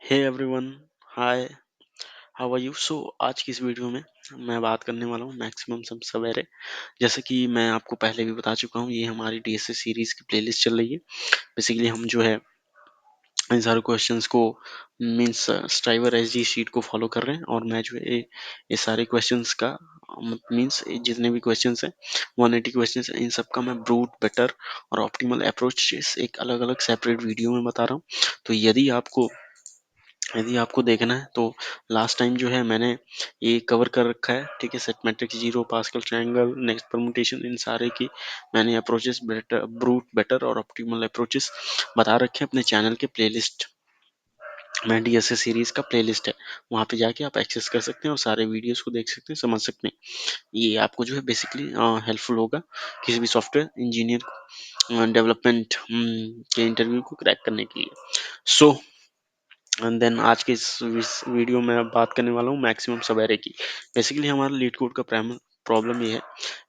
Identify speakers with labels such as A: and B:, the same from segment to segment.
A: Hey everyone, hi, how are you? So आज की इस वीडियो में मैं बात करने वाला हूँ मैक्सिमम सम सवेरे। जैसे कि मैं आपको पहले भी बता चुका हूँ, ये हमारी डीएसए सीरीज की प्लेलिस्ट चल रही है। बेसिकली हम जो है इन सारे क्वेश्चंस को मींस स्ट्राइवर एसजी शीट को फॉलो कर रहे हैं, और मैं जो है ये सारे क्वेश्चंस का मींस जितने भी क्वेश्चंस हैं 180 क्वेश्चंस हैं, इन सब का मैं ब्रूट बेटर और ऑप्टिमल अप्रोच एक अलग अलग सेपरेट वीडियो में बता रहा हूँ। तो यदि आपको देखना है तो लास्ट टाइम जो है मैंने ये कवर कर रखा है, ठीक है। Set matrix, zero, Pascal triangle, next permutation, इन सारे की मैंने अप्रोचेस, बेटर, ब्रूट बेटर और ऑप्टिमल अप्रोचेस बता रखे हैं अपने चैनल के प्लेलिस्ट में। डीएसए सीरीज का प्लेलिस्ट है, वहाँ पे जाके आप एक्सेस कर सकते हैं और सारे वीडियोस को देख सकते हैं, समझ सकते हैं। ये आपको जो है बेसिकली हेल्पफुल होगा किसी भी सॉफ्टवेयर इंजीनियर को डेवलपमेंट के इंटरव्यू को क्रैक करने के लिए। सो एंड देन आज के इस वीडियो में अब बात करने वाला हूँ मैक्सिमम सवेरे की। बेसिकली हमारा लीड कोड का प्रॉब्लम ये है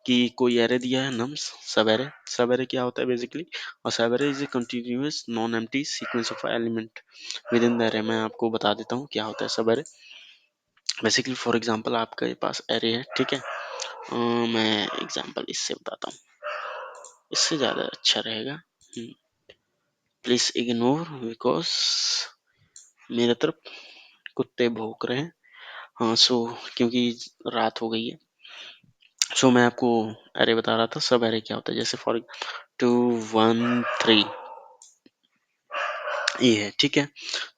A: कि कोई एरे दिया है नम्स सवेरे। सवेरे क्या होता है बेसिकली? और सवेरे is a continuous non empty sequence of element with in the array. मैं आपको बता देता हूँ क्या होता है सवेरे। बेसिकली फॉर एग्जांपल आपके पास एरे है, ठीक है। मैं एग्जांपल इससे बताता हूँ, इससे ज़्यादा अच्छा रहेगा। प्लीज इग्नोर बिकॉज मेरे तरफ कुत्ते भौंक रहे हैं। हाँ, सो क्योंकि रात हो गई है। सो मैं आपको एरे बता रहा था, सब एरे क्या होता है। जैसे फॉर 2 1 3 ये है, ठीक है।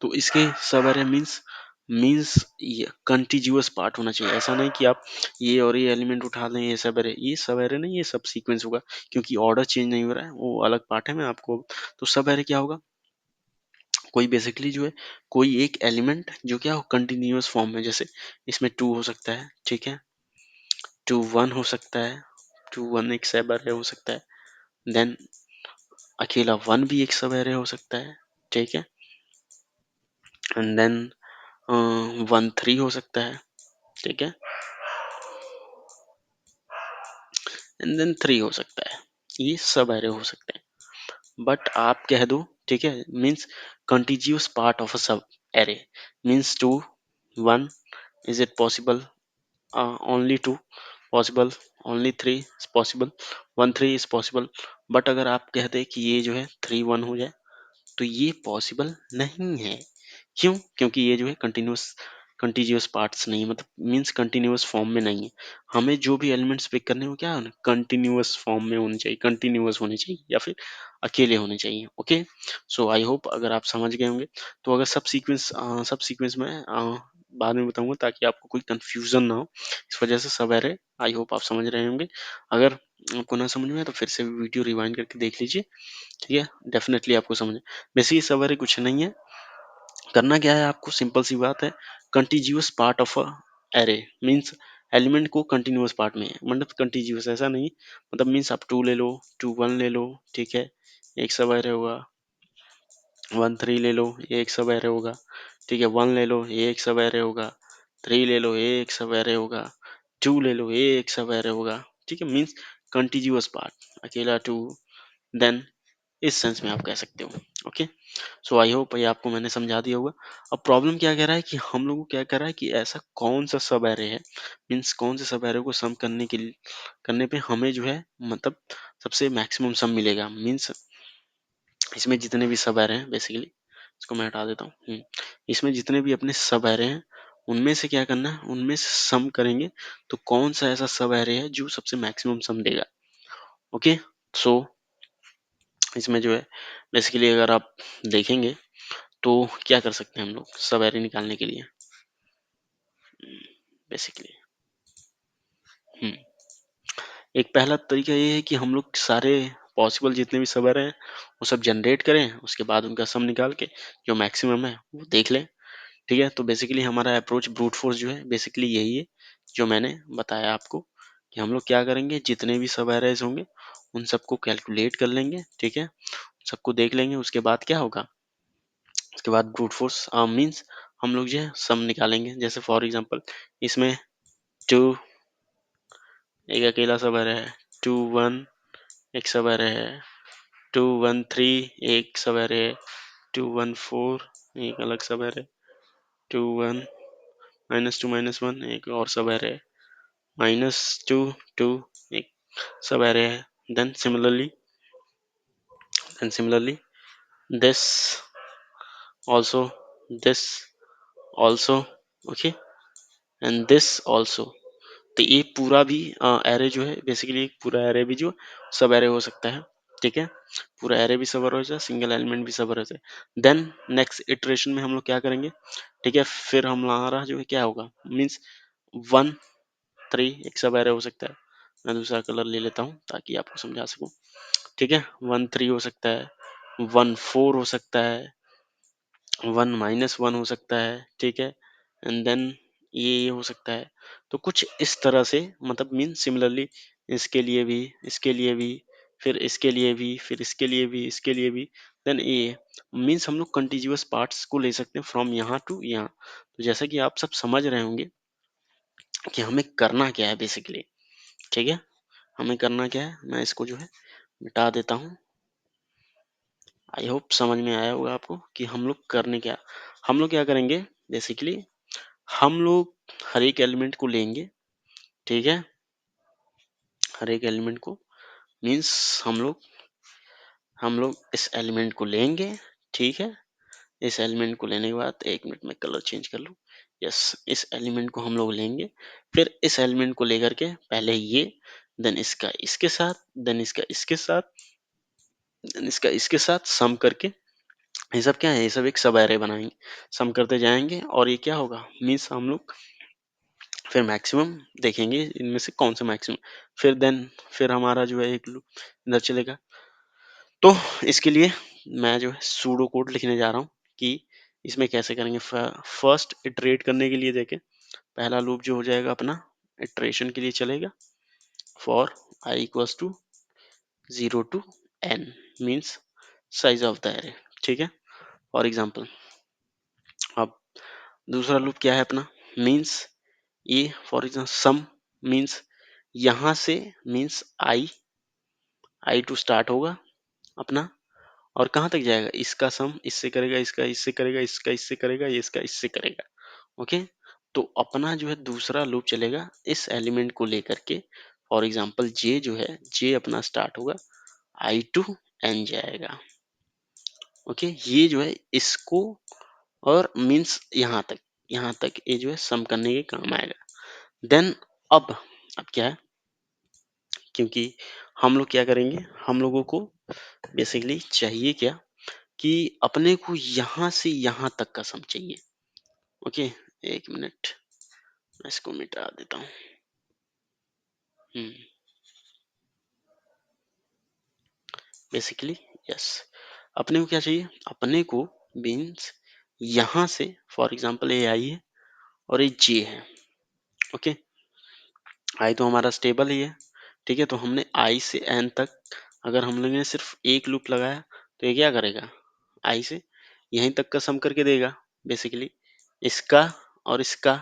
A: तो इसके सब एरे मीन्स ये कंटिन्यूअस पार्ट होना चाहिए। ऐसा नहीं कि आप ये और ये एलिमेंट उठा लें, ये सब एरे, ये सब एरे नहीं, ये सब सीक्वेंस होगा, क्योंकि ऑर्डर चेंज नहीं हो रहा है, वो अलग पार्ट है। मैं आपको तो सब एरे क्या होगा, कोई बेसिकली जो है कोई एक एलिमेंट जो क्या हो कंटिन्यूअस फॉर्म में। जैसे इसमें 2 हो सकता है, ठीक है, 2 1 हो सकता है, 2 1 एक सब एरे हो सकता है। देन अकेला 1 भी एक सब एरे हो सकता है, ठीक है। एंड देन 1 3 हो सकता है, ठीक है। एंड देन 3 हो सकता है। ये सब एरे हो सकते हैं, बट आप कह दो, ठीक है, means continuous part of a sub array means 2 1 is it possible? Only 2 possible, only 3 is possible, 1 3 is possible. But अगर आप कहते कि ये जो है 3 1 हो जाए, तो ये पॉसिबल नहीं है। क्यों? क्योंकि ये जो है कंटिन्यूअस पार्ट्स नहीं है, मतलब मीन्स कंटिन्यूअस फॉर्म में नहीं है। हमें जो भी एलिमेंट्स पिक करने हो क्या है, कंटिन्यूअस फॉर्म में होने चाहिए, कंटिन्यूअस होने चाहिए, या फिर अकेले होने चाहिए। ओके, सो आई होप अगर आप समझ गए होंगे। तो अगर सब सीक्वेंस में बाद में बताऊंगा, ताकि आपको कोई कंफ्यूजन ना हो। इस वजह से सब एरे आई होप आप समझ रहे होंगे। अगर आपको ना समझ में आए तो फिर से वीडियो रिवाइंड करके देख लीजिए, ठीक है। डेफिनेटली आपको समझ। बेसिकली सब एरे कुछ नहीं है, करना क्या है आपको, सिंपल सी बात है। Continuous part of a array means element को कंटिन्यूअस पार्ट में है, मतलब कंटिन्यूअस ऐसा नहीं, मतलब मीन्स आप 2 ले लो, 2 1 ले लो, ठीक है, एक सब एरे होगा। 1 3 ले लो, ये एक सब एरे होगा, ठीक है। 1 ले लो, ये एक सब एरे होगा। 3 ले लो, ये एक सब एरे होगा। 2 ले लो, ये एक सब एरे होगा, ठीक है। मीन्स कंटिन्यूअस पार्ट अकेला 2, देन इस सेंस में आप कह सकते हो। ओके, सो आई होप ये आपको मैंने समझा दिया होगा। अब प्रॉब्लम क्या कह रहा है कि हम लोग को क्या कर रहा है कि ऐसा कौन सा सब एरे है, मीन्स कौन से सब एरे को सम करने पे हमें जो है मतलब सबसे मैक्सिमम सम मिलेगा। मीन्स इसमें जितने भी सब एरे हैं, बेसिकली इसको मैं हटा देता हूँ। इसमें जितने भी अपने सब एरे हैं, उनमें से क्या करना है, उनमें से सम करेंगे। तो कौन सा ऐसा सब एरे है जो सबसे मैक्सिमम सम देगा। ओके, सो इसमें जो है बेसिकली अगर आप देखेंगे तो क्या कर सकते हैं हम लोग सब एरे निकालने के लिए। बेसिकली एक पहला तरीका ये है कि हम लोग सारे पॉसिबल जितने भी सब एरे हैं वो सब जनरेट करें, उसके बाद उनका सम निकाल के जो मैक्सिमम है वो देख लें, ठीक है। तो बेसिकली हमारा अप्रोच ब्रूट फोर्स जो है बेसिकली यही है, जो मैंने बताया आपको, कि हम लोग क्या करेंगे, जितने भी सब एरेज होंगे उन सबको कैलकुलेट कर लेंगे, ठीक है, सबको देख लेंगे। उसके बाद क्या होगा, उसके बाद ब्रूट फोर्स मीन्स हम लोग जो है सम निकालेंगे। जैसे फॉर एग्जांपल इसमें 2 एक अकेला सब एरे है, 2 1 एक सब एरे है, 2 1 3 एक सब एरे है, 2 1 4 एक अलग सब एरे, 2 1 -2 -1 एक और सब एरे है, -2 2 एक सब एरे है। Then similarly this also, this also, okay, and this also। तो ये पूरा भी एरे जो है बेसिकली एक पूरा एरे भी जो सब एरे हो सकता है, ठीक है। पूरा एरे भी सब एरे हो जाए, सिंगल एलिमेंट भी सब एरे हो जाए। देन नेक्स्ट इटरेशन में हम लोग क्या करेंगे, ठीक है, फिर हमारा जो है क्या होगा, मीन्स 1 3 एक सब एरे हो सकता है। मैं दूसरा कलर ले लेता हूँ ताकि आपको समझा सकूं, ठीक है। 1 3 हो सकता है, 1 4 हो सकता है, 1 - 1 हो सकता है, ठीक है। एंड देन ये हो सकता है। तो कुछ इस तरह से, मतलब मीन सिमिलरली इसके लिए भी, इसके लिए भी, फिर इसके लिए भी, फिर इसके लिए भी, इसके लिए भी, देन ये मीन्स हम लोग कंटिन्यूअस पार्ट्स को ले सकते हैं फ्रॉम यहाँ टू यहाँ। तो जैसा कि आप सब समझ रहे होंगे कि हमें करना क्या है बेसिकली, ठीक है। हमें करना क्या है, मैं इसको जो है मिटा देता हूँ। आई होप समझ में आया होगा आपको कि हम लोग करने क्या, हम लोग क्या करेंगे बेसिकली, हम लोग हर एक एलिमेंट को लेंगे, ठीक है। हर एक एलिमेंट को मीन्स हम लोग इस एलिमेंट को लेंगे, ठीक है। इस एलिमेंट को लेने के बाद, एक मिनट में कलर चेंज कर लूं, यस, इस एलिमेंट को हम लोग लेंगे, फिर इस एलिमेंट को लेकर के पहले ये, देन इसका इसके साथ, देन इसका इसके साथ, देन इसका इसके साथ सम करके, ये सब क्या है, ये सब एक सब एरे बनाएंगे, सम करते जाएंगे और ये क्या होगा, मीन्स हम लोग फिर मैक्सिमम देखेंगे इनमें से कौन सा मैक्सिमम, फिर हमारा जो है एक लूप इधर चलेगा। तो इसके लिए मैं जो है सूडो कोड लिखने जा रहा हूँ कि इसमें कैसे करेंगे। फर्स्ट इटरेट करने के लिए देखें, पहला लूप जो हो जाएगा अपना इटरेशन के लिए चलेगा, for i equals to 0 to n means size of the array, ठीक है। फॉर एग्जाम्पल अब दूसरा लूप क्या है अपना, मीन्स ये फॉर एग्जाम्पल सम, मीन्स यहाँ से, मीन्स आई टू स्टार्ट होगा अपना, और कहाँ तक जाएगा, इसका सम इससे करेगा, इसका इससे करेगा, इसका इससे करेगा, ये इसका इससे करेगा, ओके। तो अपना जो है दूसरा लूप चलेगा इस एलिमेंट को लेकर के, फॉर एग्जाम्पल जे जो है, जे अपना स्टार्ट होगा आई टू एन जाएगा, ओके। ये जो है इसको, और मीन्स यहाँ तक ये जो है सम करने के काम आएगा। देन अब क्या है, क्योंकि हम लोग क्या करेंगे, हम लोगों को बेसिकली चाहिए क्या, कि अपने को यहाँ से यहाँ तक का सम चाहिए, ओके। एक मिनट मैं इसको मिटा देता हूँ। बेसिकली यस, अपने को क्या चाहिए, अपने को मीन्स यहाँ से फॉर एग्जांपल ये आई है और ये जे है, ओके। आई तो हमारा स्टेबल ही है, ठीक है। तो हमने आई से एन तक अगर हम लोगों ने सिर्फ एक लूप लगाया, तो ये क्या करेगा, आई से यहीं तक का सम करके देगा बेसिकली, इसका और इसका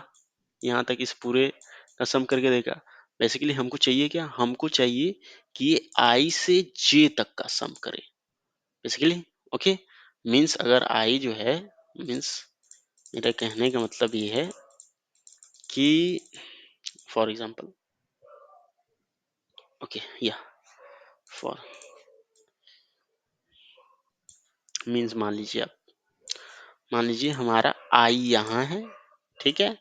A: यहाँ तक इस पूरे का सम करके देगा। बेसिकली हमको चाहिए क्या, हमको चाहिए कि ये आई से जे तक का सम करे बेसिकली, ओके। मीन्स अगर आई जो है, मीन्स मेरा कहने का मतलब ये है कि फॉर एग्जांपल, ओके, या फॉर मीन्स मान लीजिए हमारा आई यहाँ है, ठीक है,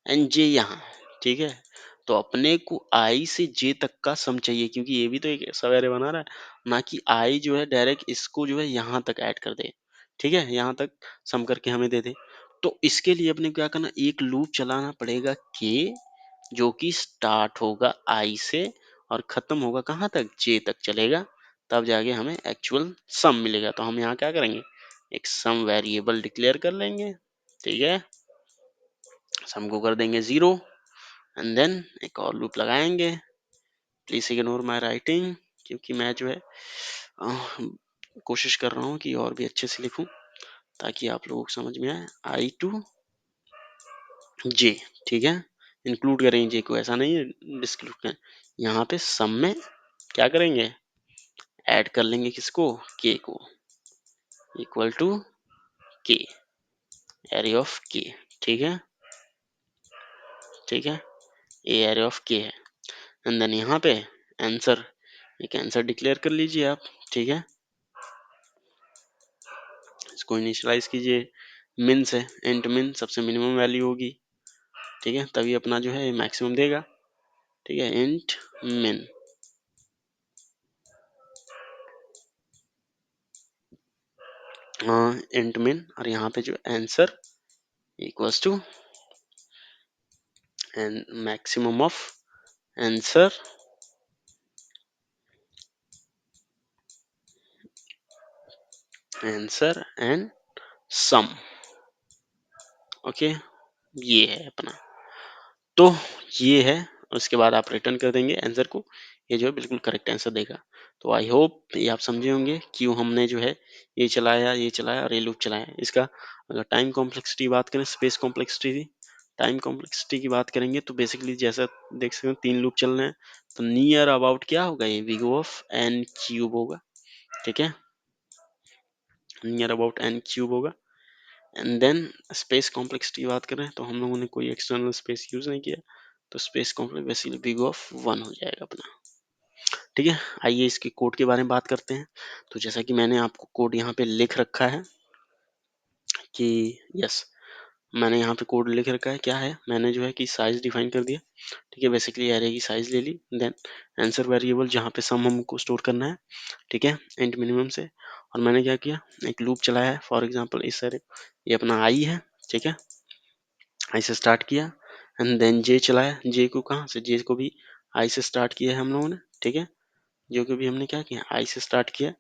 A: एंड जे यहाँ है, ठीक है। तो अपने को आई से जे तक का सम चाहिए, क्योंकि ये भी तो एक सवेरे बना रहा है ना, कि आई जो है डायरेक्ट इसको जो है यहाँ तक ऐड कर दे, ठीक है, यहाँ तक सम करके हमें दे दे। तो इसके लिए अपने को क्या करना, एक लूप चलाना पड़ेगा के, जो कि स्टार्ट होगा आई से और खत्म होगा कहाँ तक, जे तक चलेगा, तब जाके हमें एक्चुअल सम मिलेगा। तो हम यहाँ क्या करेंगे, एक सम वेरिएबल डिक्लेयर कर लेंगे, ठीक है। सम को कर देंगे 0, एंड देन एक और लूप लगाएंगे। प्लीज इग्नोर माय राइटिंग, क्योंकि मैं जो है कोशिश कर रहा हूँ कि और भी अच्छे से लिखूं ताकि आप लोगों को समझ में आए। आई टू जे, ठीक है, इंक्लूड करेंगे जे को, ऐसा नहीं है डिस्क्लूड करें। यहाँ पे सम में क्या करेंगे, ऐड कर लेंगे किसको, के को, इक्वल टू के, एरे ऑफ के, ठीक है, ठीक है, ए एरे ऑफ के है। एंड देन यहाँ पे आंसर, एक आंसर डिक्लेयर कर लीजिए आप, ठीक है, इसको इनिशियलाइज कीजिए, मिन से, इंट मिन सबसे मिनिमम वैल्यू होगी, ठीक है, तभी अपना जो है मैक्सिमम देगा, ठीक है, इंट मिन, इंट मिन, और यहाँ पे जो answer equals to and maximum of answer and sum. Okay, ये है अपना, तो ये है, उसके बाद आप रिटर्न कर देंगे आंसर को, ये जो है बिल्कुल करेक्ट आंसर देगा। तो आई होप ये आप समझे होंगे क्यों हमने जो है ये चलाया, ये चलाया और ये लूप चलाया। इसका अगर टाइम कॉम्प्लेक्सिटी बात करें, स्पेस कॉम्प्लेक्सिटी, टाइम कॉम्प्लेक्सिटी की बात करेंगे तो बेसिकली जैसा देख सकते हैं 3 लूप चल रहे हैं, तो नियर अबाउट क्या होगा, ये बिग ऑफ एन क्यूब होगा, ठीक है, नियर अबाउट एन क्यूब होगा। एंड देन स्पेस कॉम्प्लेक्सिटी की बात करें तो हम लोगों ने कोई एक्सटर्नल स्पेस यूज नहीं किया, तो space complex basically big of 1 हो जाएगा अपना, ठीक है। आइए इसके कोड के बारे में बात करते हैं। तो जैसा कि मैंने आपको कोड यहाँ पे लिख रखा है कि यस, मैंने यहाँ पे कोड लिख रखा है, क्या है, मैंने जो है कि साइज डिफाइन कर दिया, ठीक है, बेसिकली एरे की साइज ले ली, देन आंसर वेरिएबल जहाँ पे सम हमको स्टोर करना है, ठीक है, इंट मिनिमम से, और मैंने क्या किया, एक लूप चलाया है, फॉर एग्जांपल इस एरे, ये अपना आई है, ठीक है, आई से स्टार्ट किया, एंड देन जे चलाया, जे को कहाँ से, जे को भी आई से स्टार्ट किया है हम लोगों ने, ठीक है, जो कि भी हमने क्या किया, आई से स्टार्ट किया,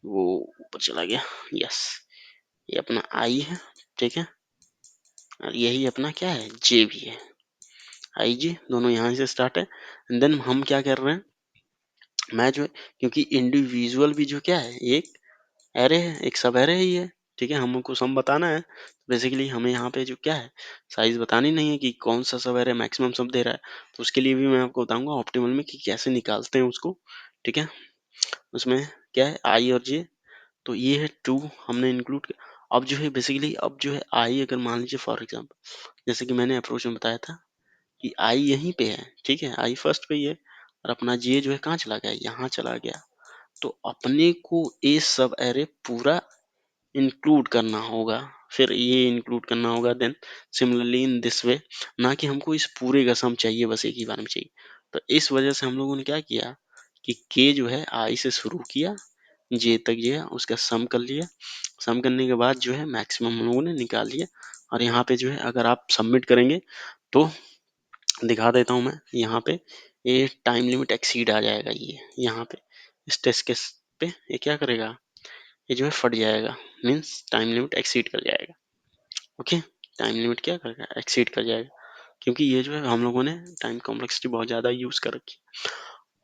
A: वो ऊपर चला गया, यस, ये अपना आई है, ठीक है, और यही अपना क्या है, जे भी है, आई जे दोनों यहाँ से स्टार्ट है। एंड देन हम क्या कर रहे हैं, मैं जो है, क्योंकि इंडिविजुअल भी जो क्या है, एक एरे है, एक सब एरे ही है, ठीक है, हमको सम बताना है, बेसिकली हमें यहाँ पे जो क्या है, साइज बतानी नहीं है कि कौन सा सब एरे मैक्सिमम सम दे रहा है, तो उसके लिए भी मैं आपको बताऊंगा ऑप्टिमल में कि कैसे निकालते हैं उसको, ठीक है, उसमें क्या है, आई और जे, तो ये है 2 हमने इंक्लूड किया। अब जो है बेसिकली, अब जो है आई अगर मान लीजिए फॉर एग्जांपल, जैसे कि मैंने अप्रोच में बताया था कि आई यहीं पे है, ठीक है, आई फर्स्ट पे ही है, और अपना जे जो है कहाँ चला गया, यहाँ चला गया, तो अपने को ये सब एरे पूरा इंक्लूड करना होगा, फिर ये इंक्लूड करना होगा, then similarly in this way, ना कि हमको इस पूरे का सम चाहिए, बस एक ही बार में चाहिए। तो इस वजह से हम लोगों ने क्या किया कि के जो है आई से शुरू किया, जे तक जो है उसका सम कर लिया, सम करने के बाद जो है मैक्सिमम हम लोगों ने निकाल लिया, और यहाँ पे जो है अगर आप सबमिट करेंगे तो दिखा देता हूँ मैं यहाँ पे, ये टाइम लिमिट एक्सीड आ जाएगा, ये यहाँ पे इस टेस्ट केस पे ये क्या करेगा, ये जो है फट जाएगा, मीन्स टाइम लिमिट एक्सीड कर जाएगा, ओके, टाइम लिमिट क्या करेगा, एक्सीड कर जाएगा, क्योंकि ये जो है हम लोगों ने टाइम कॉम्प्लेक्सिटी बहुत ज़्यादा यूज़ कर रखी है।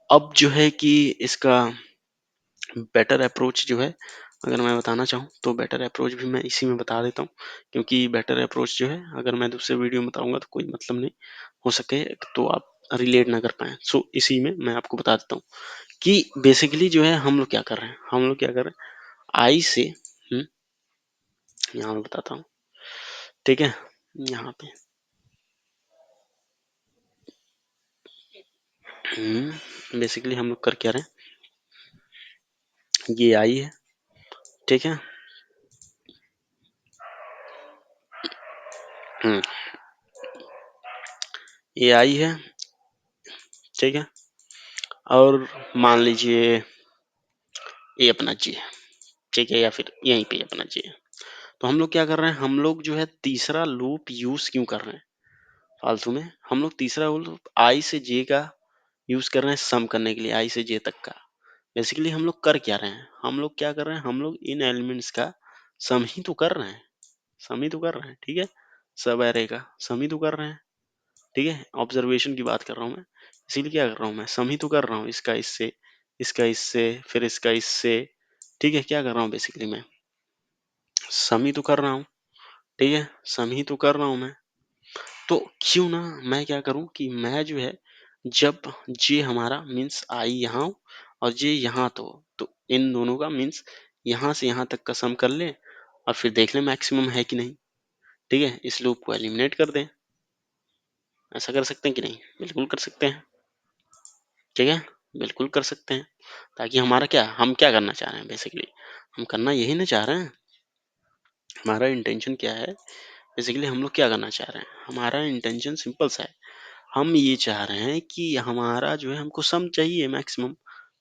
A: अब जो है कि इसका बेटर अप्रोच जो है, अगर मैं बताना चाहूँ तो बेटर अप्रोच भी मैं इसी में बता देता हूँ, क्योंकि बेटर अप्रोच जो है अगर मैं दूसरे वीडियो में बताऊंगा तो कोई मतलब नहीं हो सके, तो आप रिलेट ना कर पाए, सो इसी में मैं आपको बता देता हूँ कि बेसिकली जो है हम लोग क्या कर रहे हैं, हम लोग क्या कर रहे हैं, आई से यहाँ मैं बताता हूँ, ठीक है, यहाँ पे बेसिकली हम लोग कर क्या रहे हैं, ये आई है, ठीक है, हम्म, ये आई है, ठीक है, और मान लीजिए ये अपना जी है, ठीक है, या फिर यहीं पे अपना जी है। तो हम लोग क्या कर रहे हैं, हम लोग जो है तीसरा लूप यूज क्यों कर रहे हैं फालतू में, हम लोग तीसरा लूप आई से जे का यूज कर रहे हैं सम करने के लिए, आई से जे तक का। बेसिकली हम लोग कर क्या रहे हैं, हम लोग क्या कर रहे हैं, हम लोग इन एलिमेंट्स का सम ही तो कर रहे हैं, सम ही तो कर रहे हैं, ठीक है, सब एरे का सम ही तो कर रहे हैं, ठीक है, ऑब्जर्वेशन की बात कर रहा हूँ मैं, इसीलिए क्या कर रहा हूँ मैं, सम ही तो कर रहा हूँ, इसका इससे, इसका इससे, फिर इसका इससे, ठीक है, क्या कर रहा हूँ बेसिकली मैं, सम ही तो कर रहा हूँ, ठीक है, सम ही तो कर रहा हूँ मैं। तो क्यों ना मैं क्या करूं कि मैं जो है, जब जे हमारा मीन्स आई यहाँ हो और जे यहाँ तो इन दोनों का मीन्स यहाँ से यहाँ तक का सम कर ले, और फिर देख ले मैक्सिमम है कि नहीं, ठीक है, इस लूप को एलिमिनेट कर दें। ऐसा कर सकते हैं कि नहीं? बिल्कुल कर सकते हैं। ठीक है, बिल्कुल कर सकते हैं। ताकि हमारा क्या, हम क्या करना चाह रहे हैं बेसिकली, हम करना यही ना चाह रहे हैं। हमारा इंटेंशन क्या है बेसिकली, हम लोग क्या करना चाह रहे हैं? हमारा इंटेंशन सिंपल सा है। हम ये चाह रहे हैं कि हमारा जो है, हमको सम चाहिए मैक्सिमम।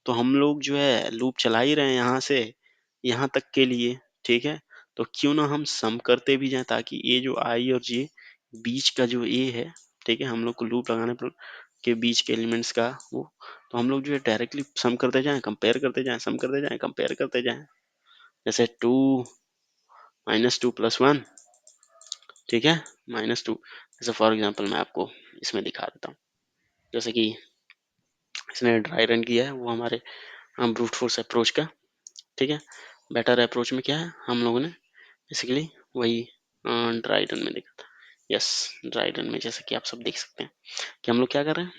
A: तो हम लोग जो है लूप चला ही रहे हैं यहाँ से यहाँ तक के लिए। ठीक है, तो क्यों ना हम सम करते भी जाएं, ताकि ये जो आई और जे बीच का जो ए है, ठीक है, हम लोग को लूप लगाने पर के बीच के एलिमेंट्स का वो, तो हम लोग जो है डायरेक्टली सम करते जाएं, कंपेयर करते जाएं, सम करते जाएं, कंपेयर करते जाएं। जैसे 2 -2 + 1, ठीक है, -2। जैसे फॉर एग्जांपल मैं आपको इसमें दिखा देता हूँ। जैसे कि इसने ड्राई रन किया है, वो हमारे ब्रूट फोर्स अप्रोच का। ठीक है, बेटर अप्रोच में क्या है, हम लोगों ने बेसिकली वही ड्राई रन में देखा था। यस, ड्राई रन में जैसे कि आप सब देख सकते हैं कि हम लोग क्या कर रहे हैं,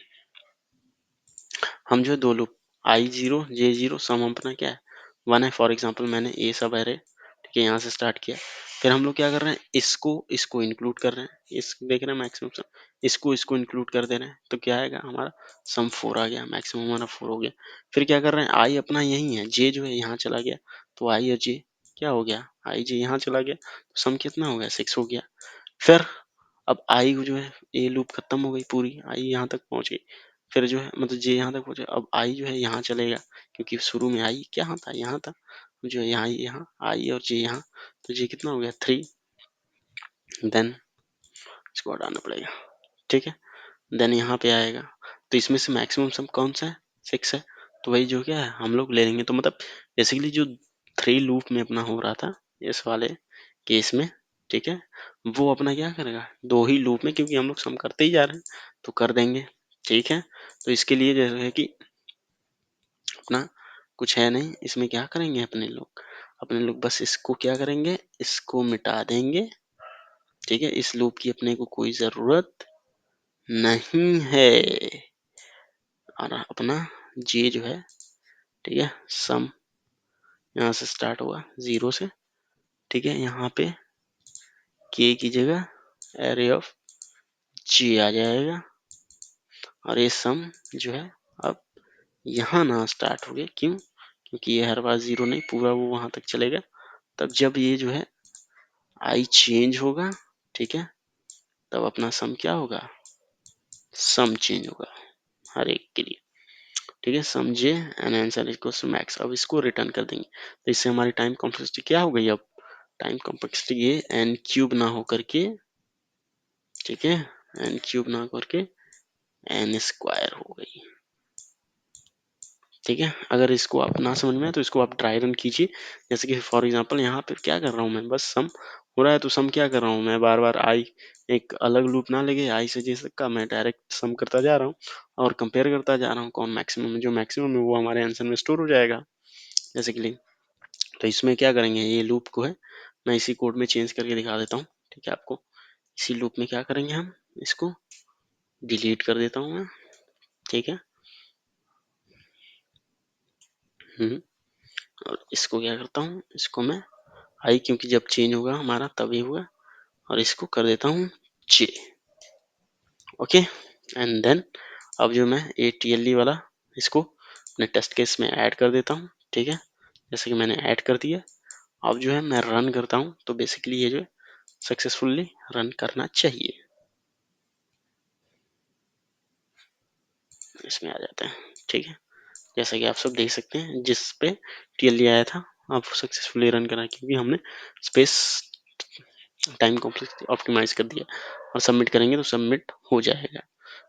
A: हम जो है दो लूप i0 j0 सम अपना क्या है 1 है। फॉर एग्जांपल मैंने ए सब एरे, ठीक है, यहाँ से स्टार्ट किया। फिर हम लोग क्या कर रहे हैं, इसको इसको इंक्लूड कर रहे हैं, इस देख रहे हैं मैक्सिमम सम, इसको इसको इंक्लूड कर दे रहे हैं, तो क्या आएगा हमारा सम 4 आ गया, मैक्सिमम हमारा 4 हो गया। फिर क्या कर रहे हैं, आई अपना यही है, जे जो है यहाँ चला गया, तो आई और जे क्या हो गया, आई जे यहाँ चला गया, तो सम कितना हो गया 6 हो गया। फिर अब आई को जो है, ये लूप खत्म हो गई पूरी, आई यहाँ तक पहुंच गई। फिर जो है मतलब जे यहाँ तक पहुंचे, अब आई जो है यहाँ चलेगा, क्योंकि शुरू में आई क्या था, यहाँ था, जो है यहाँ यहाँ आई और जे यहाँ, तो जे कितना हो गया 3। देन इसको हटाना पड़ेगा, ठीक है। देन यहाँ पे आएगा, तो इसमें से मैक्सिमम सम कौन सा है, 6 है। तो वही जो क्या है हम लोग ले लेंगे। तो मतलब बेसिकली जो 3 लूप में अपना हो रहा था इस वाले केस में, ठीक है, वो अपना क्या करेगा 2 ही लूप में, क्योंकि हम लोग सम करते ही जा रहे हैं तो कर देंगे। ठीक है, तो इसके लिए जैसे है कि अपना कुछ है नहीं, इसमें क्या करेंगे अपने लोग बस इसको क्या करेंगे, इसको मिटा देंगे। ठीक है, इस लूप की अपने को कोई जरूरत नहीं है। और अपना जे जो है, ठीक है, सम यहाँ से स्टार्ट हुआ 0 से, ठीक है, यहाँ पे के की जगह एरे ऑफ जे आ जाएगा, और ये सम जो है अब यहाँ ना स्टार्ट हो गया। क्यों? क्योंकि ये हर बार 0 नहीं, पूरा वो वहां तक चलेगा। तब जब ये जो है आई चेंज होगा, ठीक है, तब अपना सम क्या होगा, सम चेंज होगा हर एक के लिए। ठीक है, समझे, and answer equals to max. अब इसको रिटर्न कर देंगे, तो इससे हमारी टाइम कॉम्प्लेक्सिटी क्या हो गई, अब टाइम कॉम्प्लेक्सिटी ये एन क्यूब ना होकर के, ठीक है, एन क्यूब ना होकर के एन स्क्वायर हो गई। ठीक है, अगर इसको आप ना समझ में आए तो इसको आप ड्राई रन कीजिए। जैसे कि फॉर एग्जांपल यहाँ पे क्या कर रहा हूँ मैं, बस सम हो रहा है, तो सम क्या कर रहा हूँ मैं, बार बार आई एक अलग लूप ना लेके आई से जे तक का मैं डायरेक्ट सम करता जा रहा हूँ और कंपेयर करता जा रहा हूँ कौन मैक्सिमम है। जो मैक्सिमम है वो हमारे आंसर में स्टोर हो जाएगा बेसिकली। तो इसमें क्या करेंगे, ये लूप को है मैं इसी कोड में चेंज करके दिखा देता हूँ। ठीक है, आपको इसी लूप में क्या करेंगे, हम इसको डिलीट कर देता हूँ मैं। ठीक है, और इसको क्या करता हूँ, इसको मैं आई, क्योंकि जब चेंज होगा हमारा तभी होगा, और इसको कर देता हूँ जे। ओके, एंड देन अब जो मैं ए टी एल ई वाला इसको अपने टेस्ट केस में ऐड कर देता हूँ। ठीक है, जैसे कि मैंने ऐड कर दिया। अब जो है मैं रन करता हूँ, तो बेसिकली ये जो है सक्सेसफुली रन करना चाहिए। इसमें आ जाते हैं। ठीक है, जैसा कि आप सब देख सकते हैं, जिस पे टी एल ई आया था अब सक्सेसफुली रन करा, क्योंकि हमने स्पेस टाइम कॉम्प्लेक्स ऑप्टिमाइज कर दिया, और सबमिट करेंगे तो सबमिट हो जाएगा।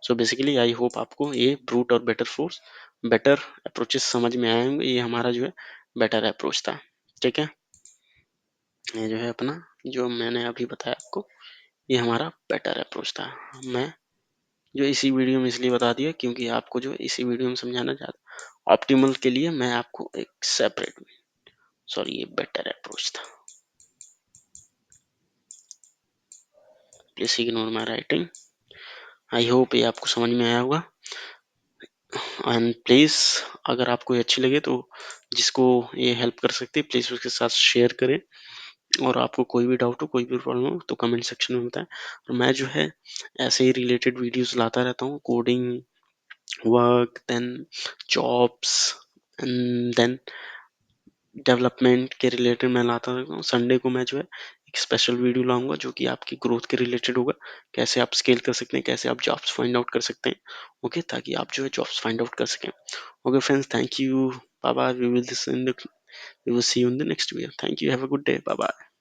A: सो बेसिकली आई होप आपको ये ब्रूट और बेटर फोर्स बेटर अप्रोचेस समझ में आए होंगे। ये हमारा जो है बेटर अप्रोच था। ठीक है, ये जो है अपना जो मैंने अभी बताया आपको, ये हमारा बेटर अप्रोच था। मैं जो इसी वीडियो में इसलिए बता दिया क्योंकि आपको जो इसी वीडियो में समझाना चाहता, ऑप्टिमल के लिए मैं आपको एक सेपरेट, सॉरी, ये बेटर अप्रोच था। Please ignore my writing. I hope ये आपको समझ में आया होगा। एंड प्लीज अगर आपको ये अच्छी लगे तो जिसको ये हेल्प कर सकती है प्लीज उसके साथ शेयर करें। और आपको कोई भी डाउट हो, कोई भी प्रॉब्लम हो तो कमेंट सेक्शन में बताएं। और मैं जो है ऐसे ही रिलेटेड वीडियोस लाता रहता हूँ, coding, work, then jobs and then development के रिलेटेड मैं लाता रहता हूँ। संडे को मैं जो है एक स्पेशल वीडियो लाऊंगा जो कि आपकी ग्रोथ के रिलेटेड होगा, कैसे आप स्केल कर सकते हैं, कैसे आप जॉब्स फाइंड आउट कर सकते हैं, ओके, ताकि आप जो है जॉब्स फाइंड आउट कर सकें। Okay friends, thank you, bye bye, we will see you in the next video. Thank you, have a good day, bye bye.